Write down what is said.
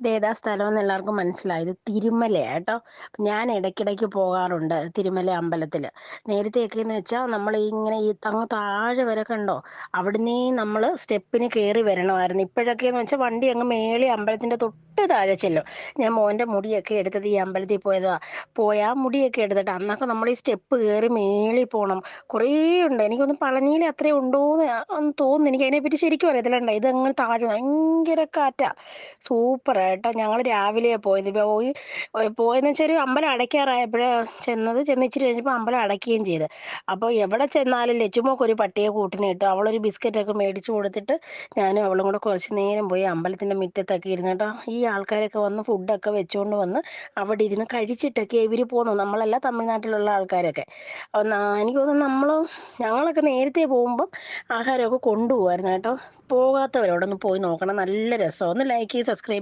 ഇതേതാ സ്ഥലമെന്ന് എല്ലാവർക്കും മനസ്സിലായി. ഇത് തിരുമലയാണ് കേട്ടോ. ഞാൻ ഇടയ്ക്കിടയ്ക്ക് പോകാറുണ്ട് തിരുമല അമ്പലത്തിൽ. നേരത്തെയൊക്കെയെന്ന് വെച്ചാൽ നമ്മൾ ഇങ്ങനെ ഈ അങ്ങ് താഴെ വരെ കണ്ടോ, അവിടുന്ന് നമ്മൾ സ്റ്റെപ്പിന് കയറി വരണമായിരുന്നു. ഇപ്പോഴൊക്കെയെന്ന് വെച്ചാൽ വണ്ടി അങ്ങ് മേളി അമ്പലത്തിൻ്റെ തൊട്ട് താഴെ ചെല്ലും. ഞാൻ മോൻ്റെ മുടിയൊക്കെ എടുത്തത് ഈ അമ്പലത്തിൽ പോയി ആ മുടിയൊക്കെ എടുത്തിട്ട് അന്നൊക്കെ നമ്മൾ ഈ സ്റ്റെപ്പ് കയറി മേളി പോകണം. കുറേ ഉണ്ട്. എനിക്കൊന്ന് പളനിയിൽ അത്രയും ഉണ്ടോ എന്ന് തോന്നുന്നു. എനിക്ക് അതിനെപ്പറ്റി ശരിക്കും അറിയത്തില്ല. ഇതങ്ങ് താഴെ ഭയങ്കര കാറ്റാ. സൂപ്പറായിട്ടോ. ഞങ്ങൾ രാവിലെ പോയത്. പോയെന്ന് വെച്ചാൽ ഒരു അമ്പലം അടയ്ക്കാറായപ്പോഴാണ് ചെന്ന് ഇച്ചിരി കഴിഞ്ഞപ്പോൾ അമ്പലം അടയ്ക്കുകയും ചെയ്ത്. അപ്പോൾ എവിടെ ചെന്നാലും ലച്ചുമോൾക്ക് ഒരു പട്ടിയെ കൂട്ടിന് കിട്ടും. അവളൊരു ബിസ്ക്കറ്റൊക്കെ മേടിച്ചു കൊടുത്തിട്ട് ഞാനും അവളും കൂടെ കുറച്ച് നേരം പോയി അമ്പലത്തിൻ്റെ മുറ്റത്തൊക്കെ ഇരുന്ന് കേട്ടോ. ഈ ആൾക്കാരൊക്കെ വന്ന് ഫുഡൊക്കെ വെച്ചുകൊണ്ട് വന്ന് അവിടെ ഇരുന്ന് കഴിച്ചിട്ടൊക്കെ ഇവർ പോന്നു. നമ്മളല്ല, തമിഴ്നാട്ടിലുള്ള ആൾക്കാരൊക്കെ. എനിക്ക് തോന്നുന്നു ഞങ്ങളൊക്കെ നേരത്തെ പോകുമ്പം ആഹാരമൊക്കെ കൊണ്ടുപോകുമായിരുന്നു കേട്ടോ. പോകാത്തവരവിടെ ഒന്ന് പോയി നോക്കണം. നല്ല രസം. ഒന്ന് ലൈക്ക് ചെയ്ത് സബ്സ്ക്രൈബ്